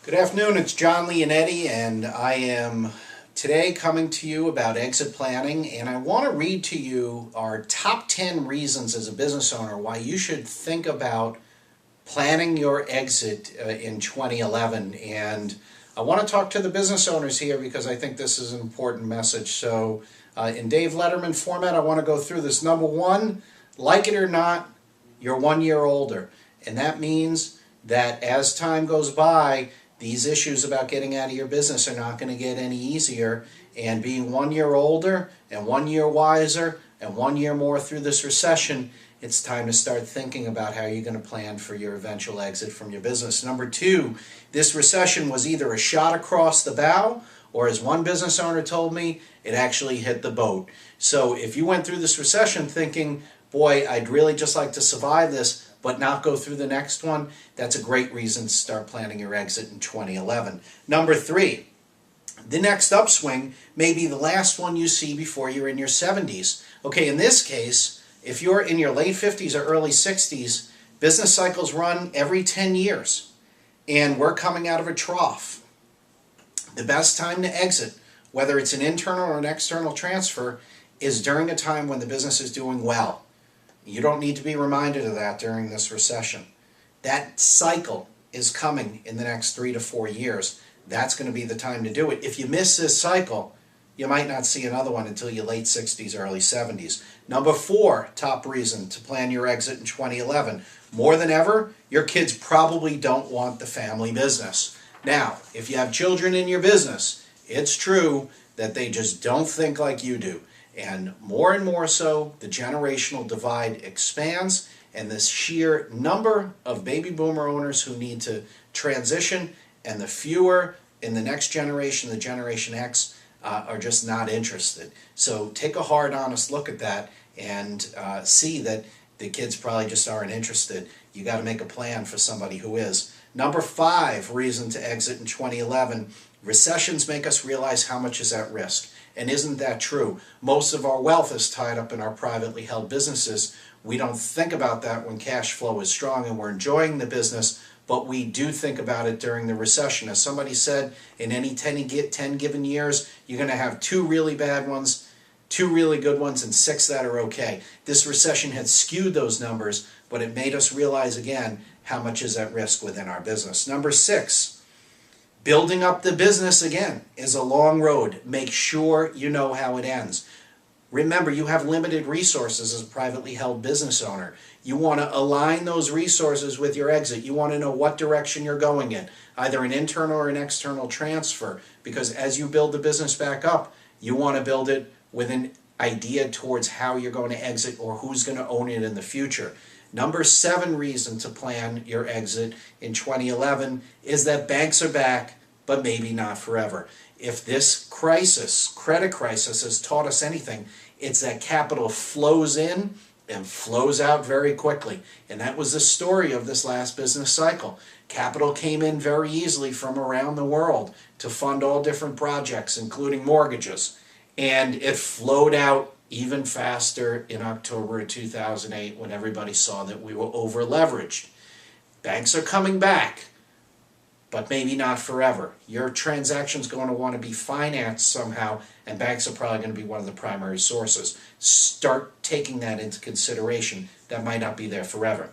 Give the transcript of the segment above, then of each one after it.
Good afternoon, it's John Leonetti, and I am today coming to you about exit planning, and I want to read to you our top 10 reasons as a business owner why you should think about planning your exit in 2011. And I want to talk to the business owners here because I think this is an important message. So in Dave Letterman format, I want to go through this. Number one, like it or not, you're 1 year older, and that means that as time goes by, these issues about getting out of your business are not going to get any easier, and being 1 year older and 1 year wiser and 1 year more through this recession, it's time to start thinking about how you're going to plan for your eventual exit from your business. Number two, this recession was either a shot across the bow, or as one business owner told me, it actually hit the boat. So if you went through this recession thinking, boy, I'd really just like to survive this, but not go through the next one, that's a great reason to start planning your exit in 2011. Number three, the next upswing may be the last one you see before you're in your 70s. Okay, in this case, if you're in your late 50s or early 60s, business cycles run every 10 years, and we're coming out of a trough. The best time to exit, whether it's an internal or an external transfer, is during a time when the business is doing well. You don't need to be reminded of that during this recession. That cycle is coming in the next 3 to 4 years. That's going to be the time to do it. If you miss this cycle, you might not see another one until your late 60s, early 70s. Number four, top reason to plan your exit in 2011. More than ever, your kids probably don't want the family business. Now, if you have children in your business, it's true that they just don't think like you do. And more so, the generational divide expands, and the sheer number of baby boomer owners who need to transition and the fewer in the next generation, the Generation X, are just not interested. So take a hard, honest look at that and see that the kids probably just aren't interested. You got to make a plan for somebody who is. Number five reason to exit in 2011, recessions make us realize how much is at risk. And isn't that true? Most of our wealth is tied up in our privately held businesses. We don't think about that when cash flow is strong and we're enjoying the business, but we do think about it during the recession. As somebody said, in any 10 given years, you're going to have 2 really bad ones, 2 really good ones, and 6 that are okay. This recession had skewed those numbers, but it made us realize again how much is at risk within our business. Number 6. Building up the business, again, is a long road. Make sure you know how it ends. Remember, you have limited resources as a privately held business owner. You want to align those resources with your exit. You want to know what direction you're going in, either an internal or an external transfer, because as you build the business back up, you want to build it with an idea towards how you're going to exit or who's going to own it in the future. Number 7 reason to plan your exit in 2011 is that banks are back, but maybe not forever. If this crisis, credit crisis, has taught us anything, it's that capital flows in and flows out very quickly. And that was the story of this last business cycle. Capital came in very easily from around the world to fund all different projects, including mortgages. And it flowed out even faster in October of 2008 when everybody saw that we were over leveraged. Banks are coming back, but maybe not forever. Your transaction's going to want to be financed somehow, and banks are probably going to be one of the primary sources. Start taking that into consideration. That might not be there forever.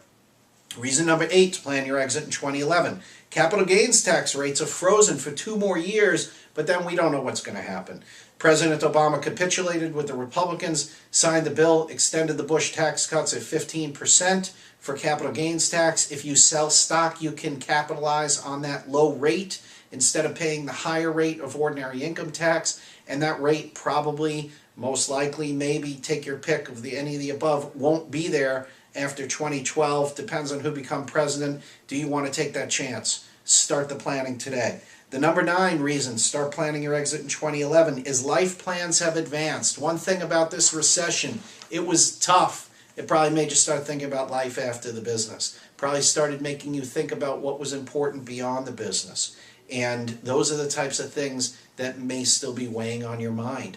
Reason number 8 to plan your exit in 2011. Capital gains tax rates are frozen for 2 more years, but then we don't know what's going to happen. President Obama capitulated with the Republicans, signed the bill, extended the Bush tax cuts at 15% for capital gains tax. If you sell stock, you can capitalize on that low rate instead of paying the higher rate of ordinary income tax. And that rate probably, most likely, maybe take your pick of any of the above, won't be there after 2012. Depends on who becomes president. Do you want to take that chance? Start the planning today. The number 9 reason start planning your exit in 2011 is life plans have advanced. One thing about this recession, it was tough. It probably made you start thinking about life after the business. Probably started making you think about what was important beyond the business. And those are the types of things that may still be weighing on your mind.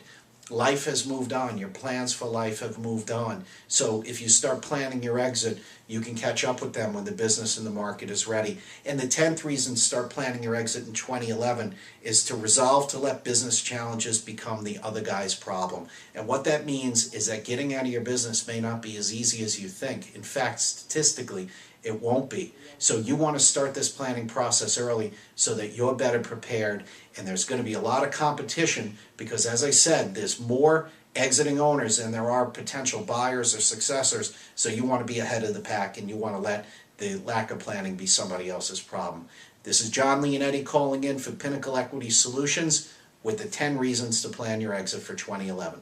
Life has moved on. Your plans for life have moved on. So if you start planning your exit, you can catch up with them when the business and the market is ready. And the 10th reason to start planning your exit in 2011 is to resolve to let business challenges become the other guy's problem. And what that means is that getting out of your business may not be as easy as you think. In fact, statistically, it won't be. So you want to start this planning process early so that you're better prepared. And there's going to be a lot of competition because, as I said, there's more exiting owners than there are potential buyers or successors. So you want to be ahead of the pack, and you want to let the lack of planning be somebody else's problem. This is John Leonetti calling in for Pinnacle Equity Solutions with the 10 reasons to plan your exit for 2011.